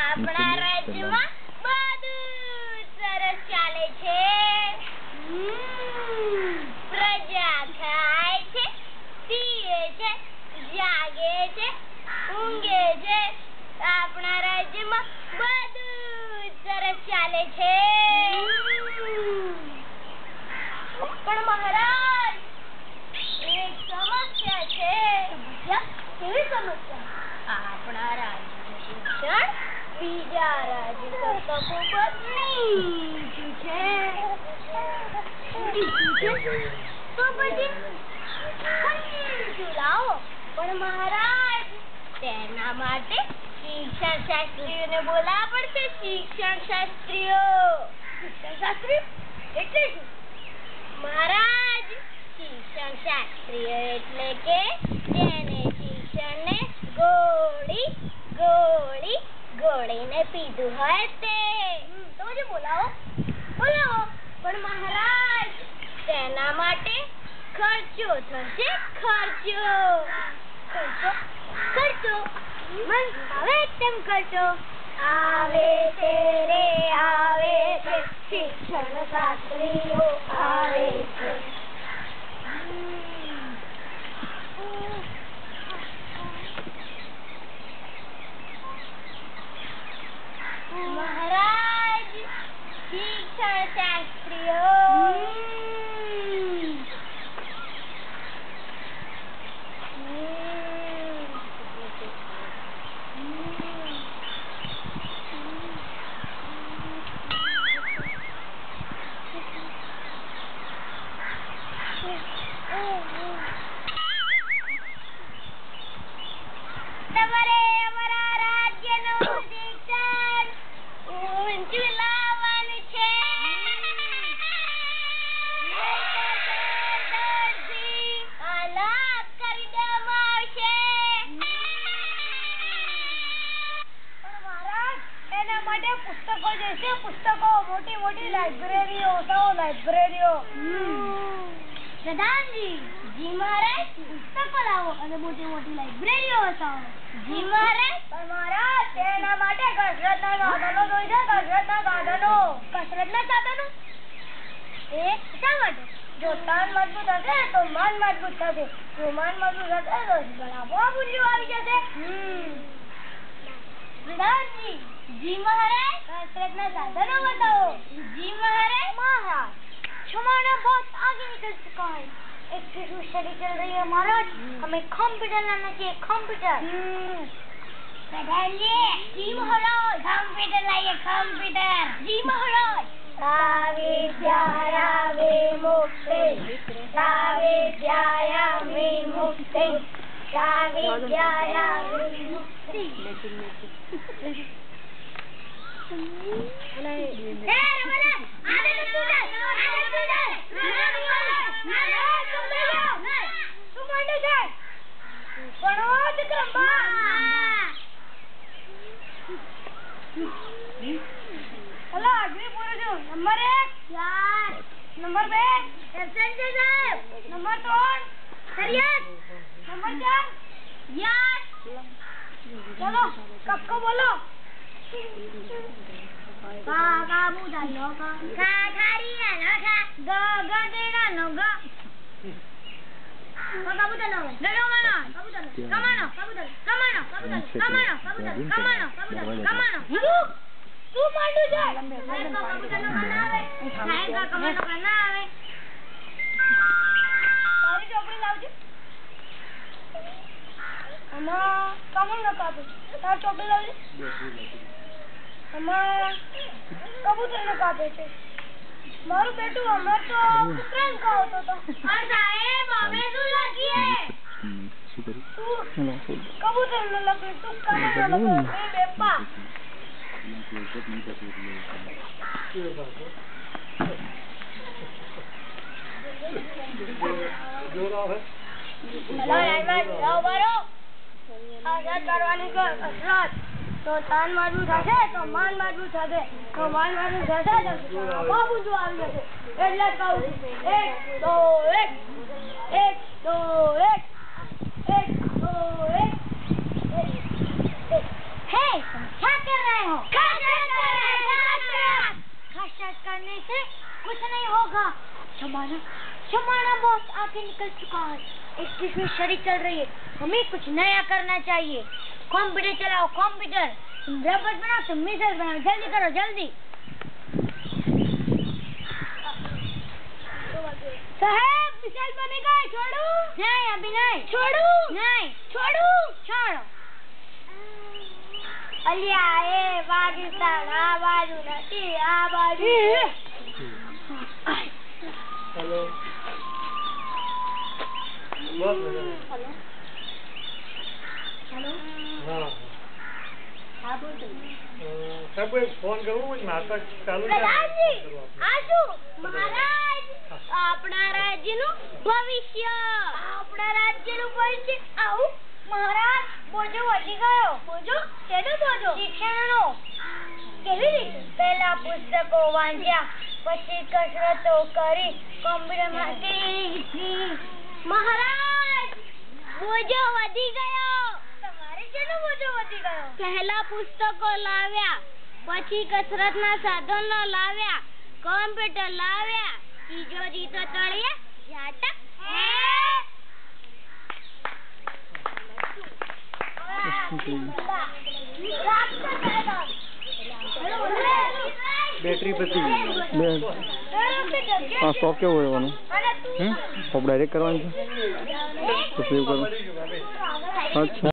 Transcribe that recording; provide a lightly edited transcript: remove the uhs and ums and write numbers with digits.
આપણા રાજ્યમાં બધું સરસ ચાલે છે. પ્રજા ખાય છે, પીએ છે, જાગે છે, ઊંઘે છે. આપણા રાજ્યમાં બધું સરસ ચાલે છે. પણ મહારાજ, એક સમસ્યા છે. કેવી સમસ્યા? આપણા રાજ્યનું શિક્ષણ બીજા રાજ્ય કરતા ખૂબ જ નીચું છે. તો પછી નીચું લાવો. પણ મહારાજ, તેના માટે શિક્ષણ શાસ્ત્રીઓને બોલાવવા પડશે. શિક્ષણ શાસ્ત્રીઓ. શિક્ષણ શાસ્ત્રી એટલે શું? મહારાજ, શિક્ષણ શાસ્ત્રીઓ એટલે કે જેને શિક્ષણને ગોળીને પીધું હોય તે. તો જે બોલાવો. પણ મહારાજ, તેના માટે ખર્ચો થશે. ખર્ચો મન આવે તેમ ખર્ચો આવે છે રે, આવે છે. શિક્ષણ શાસ્ત્રીઓ આવે છે. મહારાજ, શિક્ષણ શાસ્ત્રીઓ. તમારે અમારા રાજ્યનું શિક્ષણ ઊંચું લાવવાનું છે. અલગ કરી દેવામાં આવશે. પણ મહારાજ, એના માટે પુસ્તકો જોઈશે. પુસ્તકો, મોટી લાઇબ્રેરીઓ. પ્રધાનજી, જી મહારાજ, પુસ્તકો લાવો અને મોટી લાઇબ્રેરીઓ વસાવો. જી મહારાજ. પણ મહારાજ, તેના માટે કસરતના સાધનો જોઈશે. કસરતના સાધનો? એ શા માટે? જો તન મજબૂત હશે તો મન મજબૂત થશે. જો મન મજબૂત હશે તો આપોઆપ ઊંચું આવી જશે. પ્રધાનજી. જી મહારાજ. કસરતના साधनों बताओ। जी महाराज जमाना बहुत आगे निकल चुका है। एक फिर स्टडी चल रही है महाराज, हमें कंप्यूटर लाना चाहिए। कंप्यूटर जी महाराज, कंप्यूटर लाइए कंप्यूटर। जी महाराज। साविद्याया विमुक्ते, साविद्याया विमुक्ते, साविद्याया विमुक्ति। नंबर 1 यार, नंबर 2 संजय साहब, नंबर 3 सरियत, नंबर 4 यार। चलो कब को बोलो। का बुदा लो का खारी है ना खा ग देगा नो ग का बुदा लो ग कमानो का बुदा लो कमानो का बुदा कमानो का बुदा कमानो का बुदा कमानो का बुदा कमानो तू मांडू जा मैं को का बुदा नो करना आवे खाए का कमानो करना आवे सारी चोपड़ी लावજો अम्मा कमल न कापे तार चोपड़ी लावજો अम्मा कबूतर ने कापे छे मारू बेटू अमर तो कुकरान खाओ तो और साहेब हमें કબૂતર નો લખે તું કાના નો લખે બેપા તો તાન મારવું થશે તો માન મારવું થશે તો માન મારવું થશે તો બાબુ જો આવી જશે એટલે કહું એક દો એક એક દો એક एक दो एक हे तुम क्या कर रहे हो कसरत करने से कुछ नहीं होगा हमारा बॉस आगे निकल चुका है 21वीं सदी चल रही है हमें कुछ नया करना चाहिए कंप्यूटर चलाओ कंप्यूटर तुम रबर बनाओ तुम मिसाइल बनाओ जल्दी करो जल्दी साहब मिसाइल बनेगा छोड़ू नहीं अभी नहीं छोड़ू नहीं छोड़ू छोड़ो अलिया ए पाकिस्तान आ बाजू नहीं आ बाजू हेलो हेलो हेलो हां हां बोल सब फोन करूं नाटक चालू दादाजी आजू महाराज આપણા રાજ્યનું ભવિષ્ય આવું મહારાજ બોજો વધી ગયો બોજો કેનો બોજો શિક્ષણનો કેવી રીતે પહેલા પુસ્તકો વાંચ્યા પછી કસરતો કરી કોમ્પ્યુટરમાંથી શીખી મહારાજ બોજો વધી ગયો તમારે કેનો બોજો વધી ગયો પહેલા પુસ્તકો લાવ્યા પછી કસરતના સાધનો લાવ્યા કોમ્પ્યુટર લાવ્યા तीजो जी तो तड़िए जाटक बैटरी पती हाँ स्टॉप क्या हुआ है अब डायरेक्ट करवाएंगे तो सेव करो अच्छा